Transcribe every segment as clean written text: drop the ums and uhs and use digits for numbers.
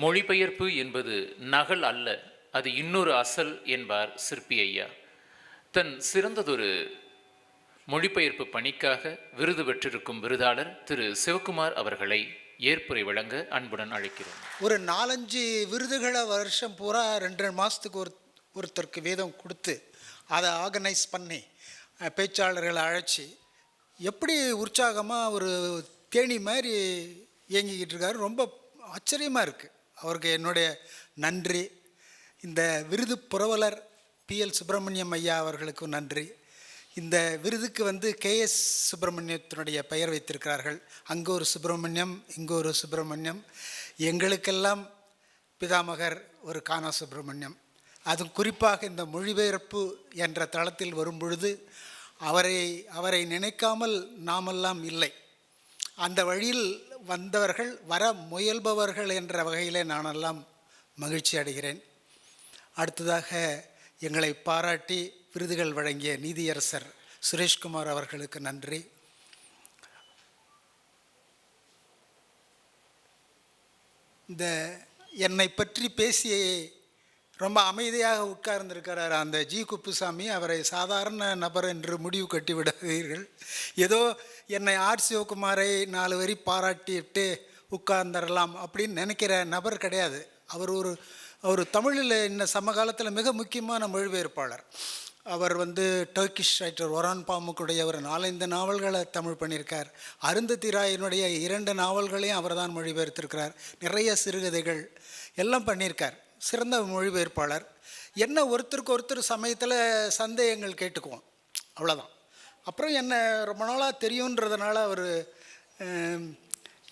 மொழிபெயர்ப்பு என்பது நகல் அல்ல, அது இன்னொரு அசல் என்பார் சிற்பி ஐயா. தன் சிறந்ததொரு மொழிபெயர்ப்பு பணிக்காக விருது பெற்றிருக்கும் விருதாளர் திரு சிவகுமார் அவர்களை ஏற்புரை வழங்க அன்புடன் அழைக்கிறோம். ஒரு 4-5 விருதுகளை வருஷம் பூரா 2 மாதத்துக்கு ஒருத்தருக்கு வீதம் கொடுத்து அதை ஆர்கனைஸ் பண்ணி பேச்சாளர்களை அழைச்சி எப்படி உற்சாகமாக ஒரு தேனி மாதிரி இயங்கிக்கிட்டு இருக்காரு. ரொம்ப ஆச்சரியமாக இருக்குது. அவருக்கு என்னுடைய நன்றி. இந்த விருது புரவலர் PL சுப்பிரமணியம் ஐயா அவர்களுக்கும் நன்றி. இந்த விருதுக்கு KS சுப்பிரமணியத்தினுடைய பெயர் வைத்திருக்கிறார்கள். அங்கே ஒரு சுப்பிரமணியம், இங்கே ஒரு சுப்பிரமணியம். எங்களுக்கெல்லாம் பிதாமகர் ஒரு கானா சுப்பிரமணியம். அதுவும் குறிப்பாக இந்த மொழிபெயர்ப்பு என்ற தளத்தில் வரும் பொழுது அவரை நினைக்காமல் நாமெல்லாம் இல்லை. அந்த வழியில் வந்தவர்கள், வர முயல்பவர்கள் என்ற வகையில் நானெல்லாம் மகிழ்ச்சி அடைகிறேன். அடுத்ததாக எங்களை பாராட்டி விருதுகள் வழங்கிய நீதியரசர் சுரேஷ்குமார் அவர்களுக்கு நன்றி. இந்த என்னை பற்றி பேசி ரொம்ப அமைதியாக உட்கார்ந்திருக்கிறார் அந்த ஜி குப்புசாமி. அவரை சாதாரண நபர் என்று முடிவு கட்டி விடாதீர்கள். ஏதோ என்னை ஆர் சிவகுமாரை 4 வரி பாராட்டிட்டு உட்கார்ந்துடலாம் அப்படின்னு நினைக்கிற நபர் கிடையாது. அவர் தமிழில் இந்த சமகாலத்தில் மிக முக்கியமான மொழிபெயர்ப்பாளர். அவர் டர்க்கிஷ் ரைட்டர் ஒரான் பாமுக்குடைய ஒரு 4-5 நாவல்களை தமிழ் பண்ணியிருக்கார். அருந்ததி ராயினுடைய 2 நாவல்களையும் அவர் தான் மொழிபெயர்த்திருக்கிறார். நிறைய சிறுகதைகள் எல்லாம் பண்ணியிருக்கார். சிறந்த மொழிபெயர்ப்பாளர். என்ன ஒருத்தருக்கு ஒருத்தர் சமயத்தில் சந்தேகங்கள் கேட்டுக்குவோம், அவ்வளோதான். அப்புறம் என்ன ரொம்ப நாளாக தெரியுன்றதுனால அவர்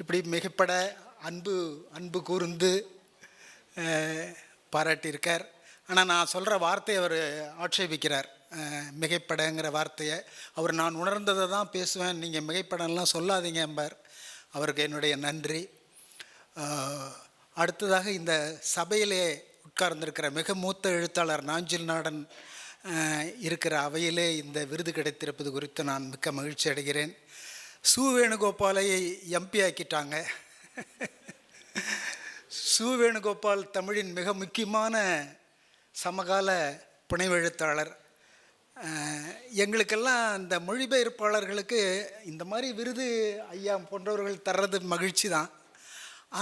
இப்படி மிகப்பட அன்பு கூர்ந்து பாராட்டியிருக்கார். ஆனால் நான் சொல்கிற வார்த்தையை அவர் ஆட்சேபிக்கிறார். மிகைப்படங்கிற வார்த்தையை நான் உணர்ந்ததை தான் பேசுவேன், நீங்கள் மிகைப்படம்லாம் சொல்லாதீங்க என்பார். அவருக்கு என்னுடைய நன்றி. அடுத்ததாக இந்த சபையிலே உட்கார்ந்திருக்கிற மிக மூத்த எழுத்தாளர் நாஞ்சில் நாடன் இருக்கிற அவையிலே இந்த விருது கிடைத்திருப்பது குறித்து நான் மிக்க மகிழ்ச்சி அடைகிறேன். சு வேணுகோபாலை MP ஆக்கிட்டாங்க. சு வேணுகோபால் தமிழின் மிக முக்கியமான சமகால புனைவெழுத்தாளர். எங்களுக்கெல்லாம் இந்த மொழிபெயர்ப்பாளர்களுக்கு இந்த மாதிரி விருது ஐயா போன்றவர்கள் தர்றது மகிழ்ச்சி தான்.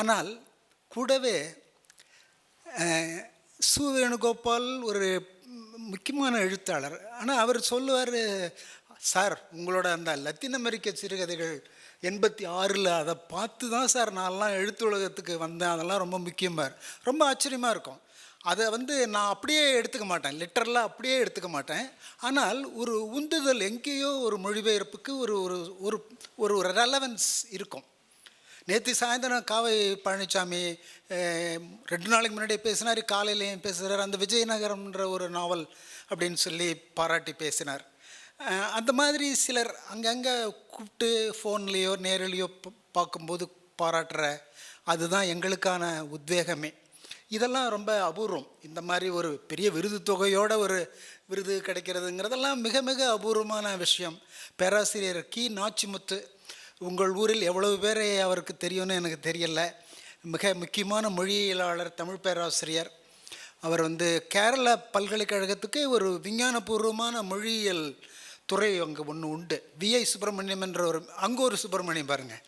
ஆனால் கூடவே சு வேணுகோபால் ஒரு முக்கியமான எழுத்தாளர். ஆனால் அவர் சொல்லுவார், சார் உங்களோட அந்த லத்தீன் அமெரிக்க சிறுகதைகள் 86 அதை பார்த்து தான் சார் நான்லாம் எழுத்துலகத்துக்கு வந்தேன், அதெல்லாம் ரொம்ப முக்கியமாக ரொம்ப ஆச்சரியமாக இருக்கும். அதை நான் அப்படியே எடுத்துக்க மாட்டேன், லிட்டரலாக அப்படியே எடுத்துக்க மாட்டேன். ஆனால் ஒரு உந்துதல், எங்கேயோ ஒரு மொழிபெயர்ப்புக்கு ஒரு ஒரு ஒரு ரெலவன்ஸ் இருக்கும். நேற்று சாயந்தரம் காவை பழனிசாமி 2 நாளைக்கு முன்னாடி பேசினார், காலையிலையும் பேசுகிறார். அந்த விஜயநகரம்ன்ற ஒரு நாவல் அப்படின்னு சொல்லி பாராட்டி பேசினார். அந்த மாதிரி சிலர் அங்கங்கே கூப்பிட்டு ஃபோன்லேயோ நேரிலையோ பார்க்கும்போது பாராட்டுற அதுதான் எங்களுக்கான உத்வேகமே. இதெல்லாம் ரொம்ப அபூர்வம். இந்த மாதிரி ஒரு பெரிய விருது தொகையோட ஒரு விருது கிடைக்கிறதுங்கிறதெல்லாம் மிக மிக அபூர்வமான விஷயம். பேராசிரியர் நாச்சிமுத்து, உங்கள் ஊரில் எவ்வளவு பேரை அவருக்கு தெரியும்னு எனக்கு தெரியல. மிக முக்கியமான மொழியியலாளர், தமிழ் பேராசிரியர். அவர் கேரள பல்கலைக்கழகத்துக்கு ஒரு விஞ்ஞானபூர்வமான மொழியியல் துறை அங்கே ஒன்று உண்டு. VI சுப்பிரமணியம் என்ற அங்கே ஒரு சுப்பிரமணியம் பாருங்கள்,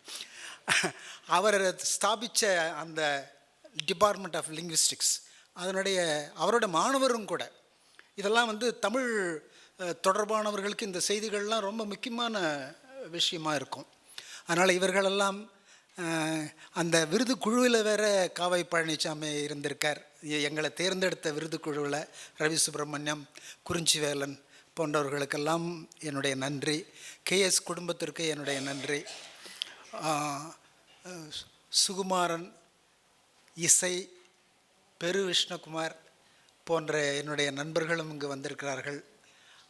அவர் ஸ்தாபித்த அந்த டிபார்ட்மெண்ட் ஆஃப் லிங்குவிஸ்டிக்ஸ் அவரோட மாணவரும் கூட. இதெல்லாம் தமிழ் தொடர்பானவர்களுக்கு இந்த செய்திகள்லாம் ரொம்ப முக்கியமான விஷயமாக இருக்கும். அதனால் இவர்களெல்லாம் அந்த விருது குழுவில் வேறு காவை பழனிசாமி இருந்திருக்கார். எங்களை தேர்ந்தெடுத்த விருது குழுவில் ரவி சுப்பிரமணியம், குறிஞ்சிவேலன் போன்றவர்களுக்கெல்லாம் என்னுடைய நன்றி. KS குடும்பத்திற்கு என்னுடைய நன்றி. சுகுமாரன், இசை, பெரு விஷ்ணுகுமார் போன்ற என்னுடைய நண்பர்களும் இங்கு வந்திருக்கிறார்கள்.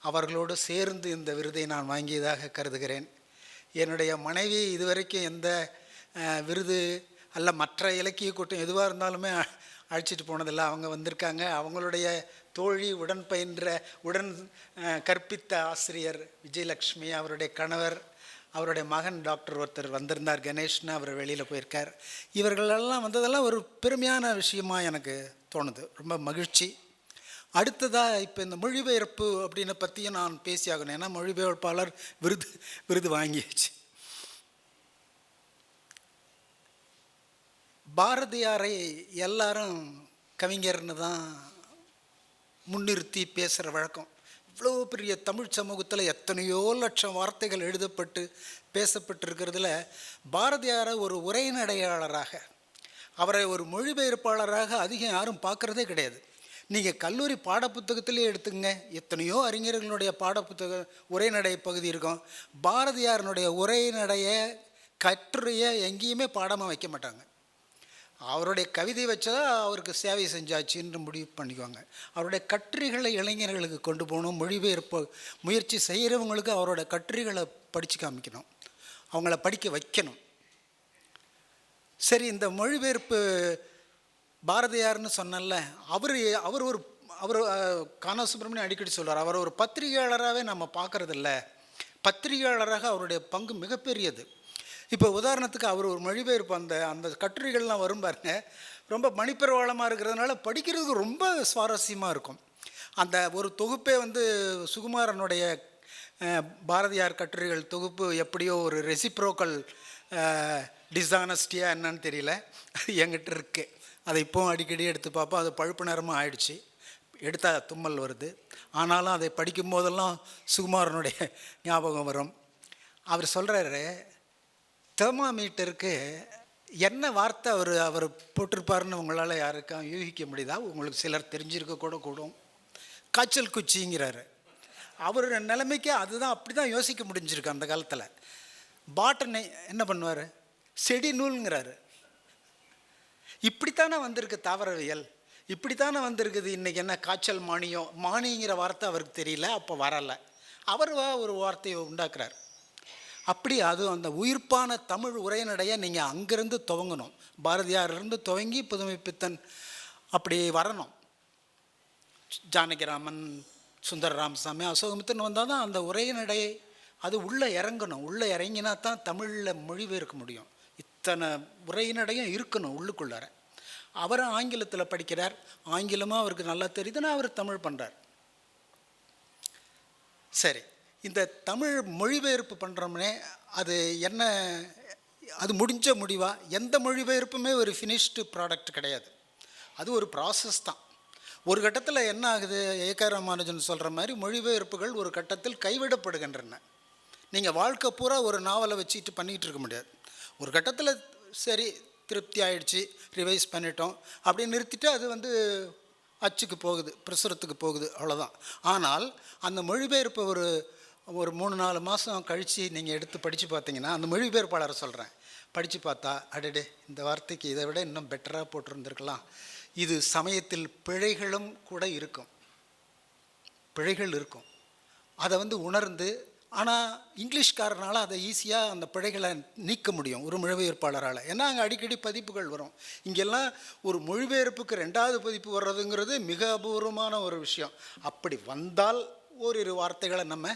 அவர்களோடு சேர்ந்து இந்த விருதை நான் வாங்கியதாக கருதுகிறேன். என்னுடைய மனைவி இதுவரைக்கும் எந்த விருது அல்ல மற்ற இலக்கிய கூட்டம் எதுவாக இருந்தாலுமே அழைச்சிட்டு போனதில்லை. அவங்க வந்திருக்காங்க. அவங்களுடைய தோழி, உடன் கற்பித்த ஆசிரியர் விஜயலக்ஷ்மி, அவருடைய கணவர், அவருடைய மகன் டாக்டர் ஒருத்தர் வந்திருந்தார், கணேஷ்னு, அவர் வெளியில் போயிருக்கார். இவர்களெல்லாம் வந்ததெல்லாம் ஒரு பெருமையான விஷயமாக எனக்கு தோணுது, ரொம்ப மகிழ்ச்சி. அடுத்ததாக இப்போ இந்த மொழிபெயர்ப்பு அப்படின்னு பற்றியும் நான் பேசியாகணும். ஏன்னா மொழிபெயர்ப்பாளர் விருது வாங்கியாச்சு. பாரதியாரை எல்லாரும் கவிஞர்னு தான் முன்னிறுத்தி பேசுகிற வழக்கம். இவ்வளோ பெரிய தமிழ் சமூகத்தில் எத்தனையோ லட்சம் வார்த்தைகள் எழுதப்பட்டு பேசப்பட்டிருக்கிறதுல பாரதியாரை ஒரு உரைநடையாளராக, அவரை ஒரு மொழிபெயர்ப்பாளராக அதிகம் யாரும் பார்க்குறதே கிடையாது. நீங்கள் கல்லூரி பாடப்புத்தகத்திலே எடுத்துங்க, எத்தனையோ அறிஞர்களுடைய பாடப்புத்தக உரைநடை பகுதி இருக்கும். பாரதியாரனுடைய உரைநடையை கட்டுரையை எங்கேயுமே பாடமாக வைக்க மாட்டாங்க. அவருடைய கவிதை வச்சா அவருக்கு சேவை செஞ்சாச்சுன்னு முடிவு பண்ணிக்குவாங்க. அவருடைய கட்டுரைகளை இளைஞர்களுக்கு கொண்டு போகணும். மொழிபெயர்ப்பு முயற்சி செய்கிறவங்களுக்கு அவரோட கட்டுரைகளை படித்து காமிக்கணும், அவங்கள படிக்க வைக்கணும். சரி, இந்த மொழிபெயர்ப்பு பாரதியார்னு சொன்னல, அவர் கானா சுப்பிரமணியம் அடிக்கடி சொல்வார், அவர் ஒரு பத்திரிகையாளராகவே நம்ம பார்க்குறதில்ல. பத்திரிகையாளராக அவருடைய பங்கு மிகப்பெரியது. இப்போ உதாரணத்துக்கு அவர் ஒரு மொழிபெயர்ப்பு அந்த கட்டுரைகள்லாம் வரும் பாருங்க, ரொம்ப மணிப்பெருவாளமாக இருக்கிறதுனால படிக்கிறதுக்கு ரொம்ப சுவாரஸ்யமாக இருக்கும். அந்த ஒரு தொகுப்பே சுகுமாரனுடைய பாரதியார் கட்டுரைகள் தொகுப்பு எப்படியோ ஒரு ரெசிப்ரோக்கல் டிஸானஸ்டியாக என்னன்னு தெரியல, அது என்கிட்ட இருக்கு. அதை இப்போவும் அடிக்கடி எடுத்து பார்ப்போம். அது பழுப்பு நேரமாக ஆயிடுச்சு, எடுத்தால் தும்மல் வருது. ஆனாலும் அதை படிக்கும் போதெல்லாம் சுகுமாரனுடைய ஞாபகம் வரும். அவர் சொல்கிறாரு, தெர்மாமீட்டருக்கு என்ன வார்த்தை அவர் போட்டிருப்பாருன்னு உங்களால் யாருக்கும் யூகிக்க முடியுதா? உங்களுக்கு சிலர் தெரிஞ்சிருக்க கூடும். காய்ச்சல் குச்சிங்கிறாரு. அவர் நிலைமைக்கு அதுதான், அப்படி தான் யோசிக்க முடிஞ்சிருக்கு அந்த காலத்தில். பாட்டனை என்ன பண்ணுவார்? செடி நூல்ங்கிறாரு. இப்படித்தானே வந்திருக்கு தாவரவியல், இப்படித்தானே வந்திருக்குது. இன்றைக்கி என்ன காய்ச்சல் மானிங்கிற வார்த்தை அவருக்கு தெரியல, அப்போ வரலை. அவர் ஒரு வார்த்தையை உண்டாக்குறார். அப்படி அது அந்த உயிர்ப்பான தமிழ் உரைநடையை நீங்கள் அங்கேருந்து துவங்கணும். பாரதியாரிலிருந்து துவங்கி புதுமைப்பித்தன் அப்படி வரணும். ஜானகிராமன், சுந்தர ராமசாமி, அசோகமித்தன் வந்தால் தான் அந்த உரைநடையை அது உள்ளே இறங்கணும். உள்ளே இறங்கினா தான் தமிழில் மொழிபெயர்க்க முடியும். இத்தனை உரைநடையும் இருக்கணும் உள்ளுக்குள்ளார. அவரும் ஆங்கிலத்தில் படிக்கிறார், ஆங்கிலமாக அவருக்கு நல்லா தெரியுதுன்னா அவர் தமிழ் பண்ணுறார். சரி, இந்த தமிழ் மொழிபெயர்ப்பு பண்ணுறோம்னே அது என்ன, அது முடிஞ்ச முடிவா? எந்த மொழிபெயர்ப்புமே ஒரு ஃபினிஷ்டு ப்ராடக்ட் கிடையாது, அது ஒரு ப்ராசஸ் தான். ஒரு கட்டத்தில் என்ன ஆகுது, ஏ.கே. ராமானுஜன் சொல்கிற மாதிரி மொழிபெயர்ப்புகள் ஒரு கட்டத்தில் கைவிடப்படுகின்றன. நீங்கள் வாழ்க்கை பூரா ஒரு நாவலை வச்சுட்டு பண்ணிக்கிட்டு இருக்க முடியாது. ஒரு கட்டத்தில் சரி திருப்தி ஆகிடுச்சு, ரிவைஸ் பண்ணிட்டோம் அப்படின்னு நிறுத்திட்டு அது அச்சுக்கு போகுது, பிரசுரத்துக்கு போகுது, அவ்வளோதான். ஆனால் அந்த மொழிபெயர்ப்பு ஒரு 3-4 மாதம் கழித்து நீங்கள் எடுத்து படித்து பார்த்தீங்கன்னா, அந்த மொழிபெயர்ப்பாளரை சொல்கிறேன், படித்து பார்த்தா அடடே இந்த வார்த்தைக்கு இதை விட இன்னும் பெட்டராக போட்டிருந்துருக்கலாம், இது சமயத்தில் பிழைகளும் கூட இருக்கும், பிழைகள் இருக்கும். அதை உணர்ந்து, ஆனால் இங்கிலீஷ்காரனால் அதை ஈஸியாக அந்த பிழைகளை நீக்க முடியும் ஒரு மொழிபெயர்ப்பாளரால். ஏன்னா அங்கே அடிக்கடி பதிப்புகள் வரும். இங்கெல்லாம் ஒரு மொழிபெயர்ப்புக்கு 2வது பதிப்பு வர்றதுங்கிறது மிக அபூர்வமான ஒரு விஷயம். அப்படி வந்தால் ஓரிரு வார்த்தைகளை நம்ம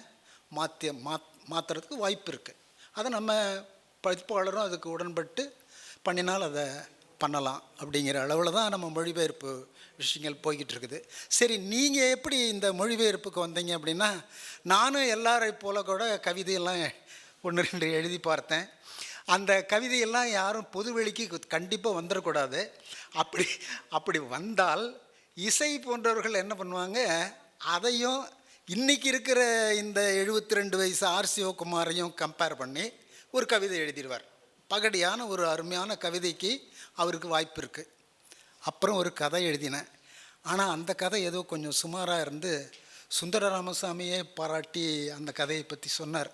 மாற்றுறதுக்கு வாய்ப்பு இருக்குது. அதை நம்ம பதிப்பாளரும் அதுக்கு உடன்பட்டு பண்ணினால் அதை பண்ணலாம் அப்படிங்கிற அளவில் தான் நம்ம மொழிபெயர்ப்பு விஷயங்கள் போய்கிட்டு இருக்குது. சரி, நீங்கள் எப்படி இந்த மொழிபெயர்ப்புக்கு வந்தீங்க அப்படின்னா, நானும் எல்லாரை போல கூட கவிதையெல்லாம் 1-2 எழுதி பார்த்தேன். அந்த கவிதையெல்லாம் யாரும் பொதுவெளிக்கு கண்டிப்பாக வந்துடக்கூடாது. அப்படி வந்தால் இசை போன்றவர்கள் என்ன பண்ணுவாங்க, அதையும் இன்றைக்கி இருக்கிற இந்த 72 வயசு ஆர் சிவகுமாரையும் கம்பேர் பண்ணி ஒரு கவிதை எழுதிடுவார். பகடியான ஒரு அருமையான கவிதைக்கு அவருக்கு வாய்ப்பு இருக்குது. அப்புறம் ஒரு கதை எழுதினேன். ஆனால் அந்த கதை ஏதோ கொஞ்சம் சுமாராக இருந்து சுந்தர ராமசாமியே பாராட்டி அந்த கதையை பற்றி சொன்னார்.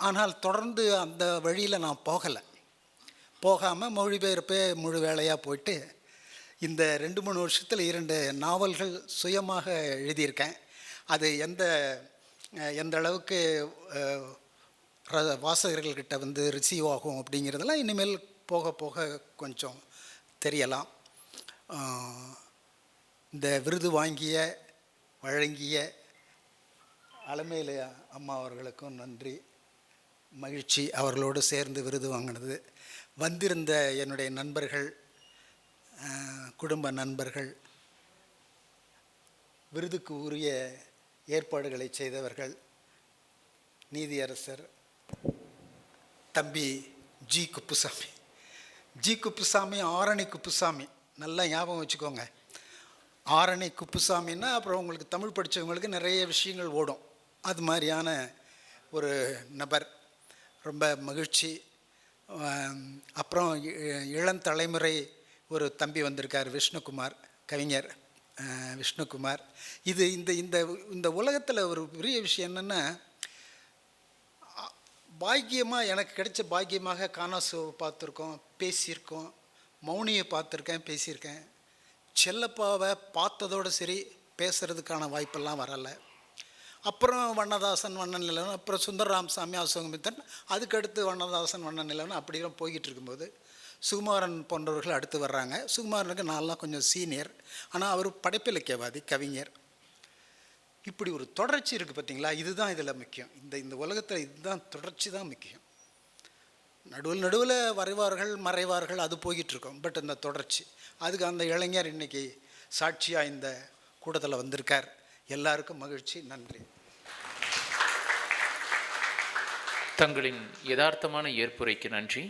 ஆனால் தொடர்ந்து அந்த வழியில் நான் போகாமல் மொழிபெயர்ப்பே முழு வேலையாக போயிட்டு இந்த 2-3 வருஷத்தில் 2 நாவல்கள் சுயமாக எழுதியிருக்கேன். அது எந்த அளவுக்கு வாசகர்கள்கிட்ட ரிசீவ் ஆகும் அப்படிங்கிறதெல்லாம் இனிமேல் போக போக கொஞ்சம் தெரியலாம். இந்த விருது வழங்கிய அலமேலு அம்மா அவர்களுக்கும் நன்றி. மகிழ்ச்சி அவர்களோடு சேர்ந்து விருது வாங்கினது. வந்திருந்த என்னுடைய நண்பர்கள், குடும்ப நண்பர்கள், விருதுக்கு உரிய ஏற்பாடுகளை செய்தவர்கள், நீதியரசர் தம்பி ஜி குப்புசாமி, ஆரணி குப்புசாமி, நல்லா ஞாபகம் வச்சுக்கோங்க. ஆரணி குப்புசாமின்னா அப்புறம் உங்களுக்கு தமிழ் படித்தவங்களுக்கு நிறைய விஷயங்கள் ஓடும். அது மாதிரியான ஒரு நபர். ரொம்ப மகிழ்ச்சி. அப்புறம் இளந்தலைமுறை ஒரு தம்பி வந்திருக்கார், விஷ்ணுகுமார், கவிஞர் விஷ்ணுகுமார். இது இந்த இந்த இந்த உலகத்தில் ஒரு பெரிய விஷயம் என்னென்னா, பாக்கியமாக எனக்கு கிடைச்ச பாக்கியமாக கானாசுவை பார்த்துருக்கோம், பேசியிருக்கோம், மௌனியை பார்த்துருக்கேன், பேசியிருக்கேன். செல்லப்பாவை பார்த்ததோடு சரி, பேசுகிறதுக்கான வாய்ப்பெல்லாம் வரலை. அப்புறம் வண்ணதாசன், வண்ணநிலவன், அப்புறம் சுந்தரராமசாமி, அசோகமித்தன், அதுக்கடுத்து வண்ணதாசன், வண்ணநிலவன், அப்படிலாம் போய்கிட்டு இருக்கும்போது சுகுமாரன் போன்றவர்கள் அடுத்து வர்றாங்க. சுகுமாரனுக்கு நான்லாம் கொஞ்சம் சீனியர், ஆனால் அவர் படைப்பிலக்கியவாதி, கவிஞர். இப்படி ஒரு தொடர்ச்சி இருக்குது பார்த்தீங்களா? இதுதான் இதில் முக்கியம். இந்த உலகத்தில் இதுதான், தொடர்ச்சி தான் முக்கியம். நடுவில் வருவார்கள், மறைவார்கள், அது போய்கிட்டுருக்கோம். பட் இந்த தொடர்ச்சி, அதுக்கு அந்த இளைஞர் இன்றைக்கி சாட்சியாக இந்த கூட்டத்தில் வந்திருக்கார். எல்லாருக்கும் மகிழ்ச்சி. நன்றி. தங்களின் யதார்த்தமான ஏற்புரைக்கு நன்றி.